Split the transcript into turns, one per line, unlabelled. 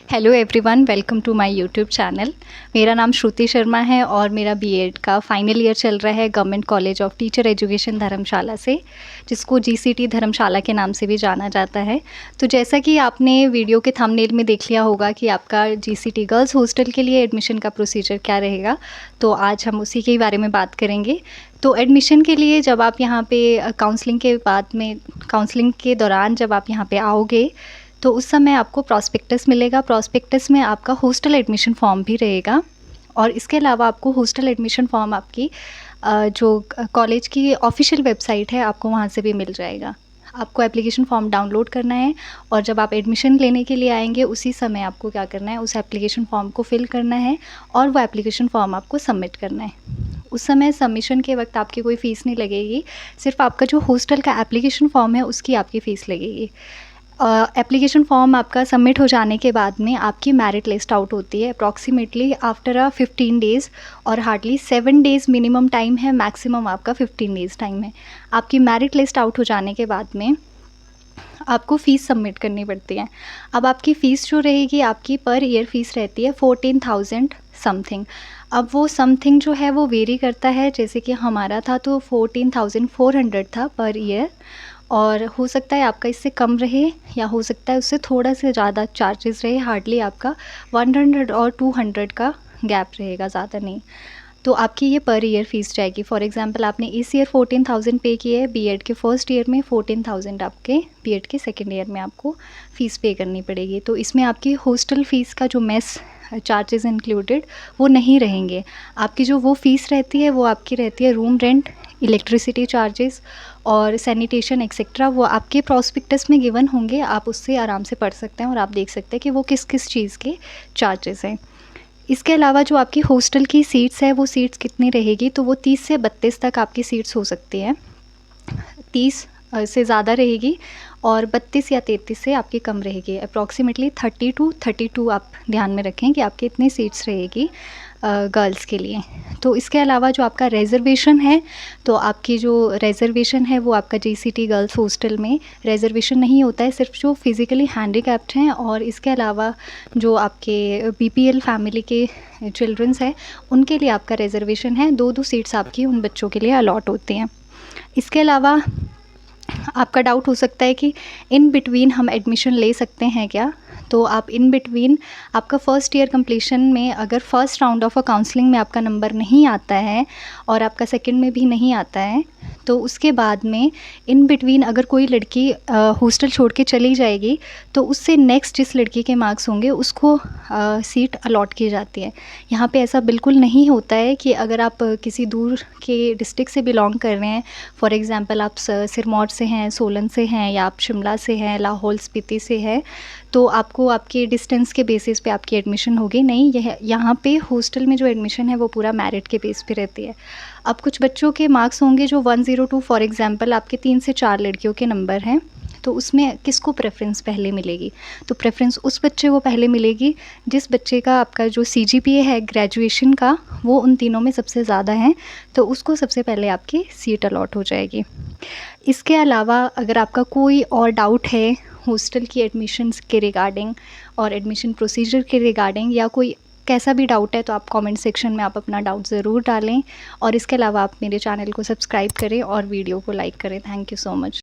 Hello everyone, welcome to my YouTube channel. मेरा नाम श्रुति शर्मा है और मेरा बीएड का फाइनल ईयर चल रहा है government college of teacher education Dharamshala से, जिसको जीसीटी धर्मशाला के नाम से भी जाना जाता है। तो जैसा कि आपने वीडियो के थंबनेल में देख लिया होगा कि आपका जीसीटी गर्ल्स हॉस्टल के लिए एडमिशन का प्रोसीजर क्या रहेगा, तो आज हम उसी के बारे में बात करेंगे। तो एडमिशन के लिए जब आप यहाँ पे काउंसलिंग के दौरान जब आप यहाँ पे आओगे तो उस समय आपको प्रॉस्पेक्टस मिलेगा। प्रॉस्पेक्टस में आपका हॉस्टल एडमिशन फॉर्म भी रहेगा और इसके अलावा आपको हॉस्टल एडमिशन फॉर्म आपकी जो कॉलेज की ऑफिशियल वेबसाइट है आपको वहाँ से भी मिल जाएगा। आपको एप्लीकेशन फॉर्म डाउनलोड करना है और जब आप एडमिशन लेने के लिए आएंगे उसी समय आपको क्या करना है, उस एप्लीकेशन फॉर्म को फिल करना है और वो एप्लीकेशन फॉर्म आपको सबमिट करना है। उस समय सबमिशन के वक्त आपकी कोई फ़ीस नहीं लगेगी, सिर्फ आपका जो हॉस्टल का एप्लीकेशन फॉर्म है उसकी आपकी फ़ीस लगेगी। एप्लीकेशन फॉर्म आपका सबमिट हो जाने के बाद में आपकी मेरिट लिस्ट आउट होती है अप्रॉक्सीमेटली आफ्टर 15 डेज़ और हार्डली 7 डेज़ मिनिमम टाइम है, मैक्सिमम आपका 15 डेज़ टाइम है। आपकी मेरिट लिस्ट आउट हो जाने के बाद में आपको फ़ीस सबमिट करनी पड़ती है। अब आपकी फ़ीस जो रहेगी, आपकी पर ईयर फ़ीस रहती है 14,000 समथिंग। अब वो समथिंग जो है वो वेरी करता है, जैसे कि हमारा था तो 14,400 था पर ईयर, और हो सकता है आपका इससे कम रहे या हो सकता है उससे थोड़ा सा ज़्यादा चार्जेस रहे। हार्डली आपका 100 और 200 का गैप रहेगा, ज़्यादा नहीं। तो आपकी ये पर ईयर फ़ीस जाएगी। फॉर एग्जांपल आपने इस ईयर 14,000 पे किए है, बीएड के फर्स्ट ईयर में 14,000 आपके बीएड के सेकेंड ईयर में आपको फ़ीस पे करनी पड़ेगी। तो इसमें आपकी हॉस्टल फ़ीस का जो मेस चार्जेस इंक्लूडेड वो नहीं रहेंगे। आपकी जो वो फ़ीस रहती है वो आपकी रहती है रूम रेंट, इलेक्ट्रिसिटी चार्जेस और सैनिटेशन एक्सेट्रा। वो आपके प्रॉस्पेक्टस में गिवन होंगे, आप उससे आराम से पढ़ सकते हैं और आप देख सकते हैं कि वो किस किस चीज़ के चार्जेस हैं। इसके अलावा जो आपकी हॉस्टल की सीट्स है वो सीट्स कितनी रहेगी, तो वो 30 से 32 तक आपकी सीट्स हो सकती हैं। 30 से ज़्यादा रहेगी और 32 या 33 से आपकी कम रहेगी। अप्रॉक्सीमेटली 30 टू 32 आप ध्यान में रखें कि आपकी इतनी सीट्स रहेगी गर्ल्स के लिए। तो इसके अलावा जो आपका रिज़र्वेशन है, तो आपकी जो रिज़र्वेशन है वो आपका जीसीटी गर्ल्स हॉस्टल में रिज़र्वेशन नहीं होता है, सिर्फ जो फिज़िकली हैंडीकैप्ड हैं और इसके अलावा जो आपके बीपीएल फैमिली के चिल्ड्रंस हैं उनके लिए आपका रिज़र्वेशन है। 2-2 सीट्स आपकी उन बच्चों के लिए अलॉट होती हैं। इसके अलावा आपका डाउट हो सकता है कि इन बिटवीन हम एडमिशन ले सकते हैं क्या, तो आप इन बिटवीन आपका फ़र्स्ट ईयर कंप्लीशन में अगर फ़र्स्ट राउंड ऑफ काउंसलिंग में आपका नंबर नहीं आता है और आपका सेकंड में भी नहीं आता है, तो उसके बाद में इन बिटवीन अगर कोई लड़की हॉस्टल छोड़ के चली जाएगी तो उससे नेक्स्ट जिस लड़की के मार्क्स होंगे उसको सीट अलॉट की जाती है। यहाँ पे ऐसा बिल्कुल नहीं होता है कि अगर आप किसी दूर के डिस्ट्रिक्ट से बिलोंग कर रहे हैं, फॉर एग्ज़ाम्पल आप सिरमौर से हैं, सोलन से हैं या आप शिमला से हैं, लाहौल स्पीति से हैं, तो आपको आपके डिस्टेंस के बेसिस पे आपकी एडमिशन होगी। नहीं, यह यहाँ पे हॉस्टल में जो एडमिशन है वो पूरा मेरिट के बेस पे रहती है। अब कुछ बच्चों के मार्क्स होंगे जो 102, फॉर एग्ज़ाम्पल आपके 3 से 4 लड़कियों के नंबर हैं, तो उसमें किसको प्रेफरेंस पहले मिलेगी, तो प्रेफरेंस उस बच्चे को पहले मिलेगी जिस बच्चे का आपका जो सीजीपीए है ग्रेजुएशन का वो उन तीनों में सबसे ज़्यादा है, तो उसको सबसे पहले आपकी सीट अलॉट हो जाएगी। इसके अलावा अगर आपका कोई और डाउट है हॉस्टल की एडमिशन्स के रिगार्डिंग और एडमिशन प्रोसीजर के रिगार्डिंग या कोई कैसा भी डाउट है, तो आप कमेंट सेक्शन में आप अपना डाउट ज़रूर डालें और इसके अलावा आप मेरे चैनल को सब्सक्राइब करें और वीडियो को लाइक करें। Thank you so much.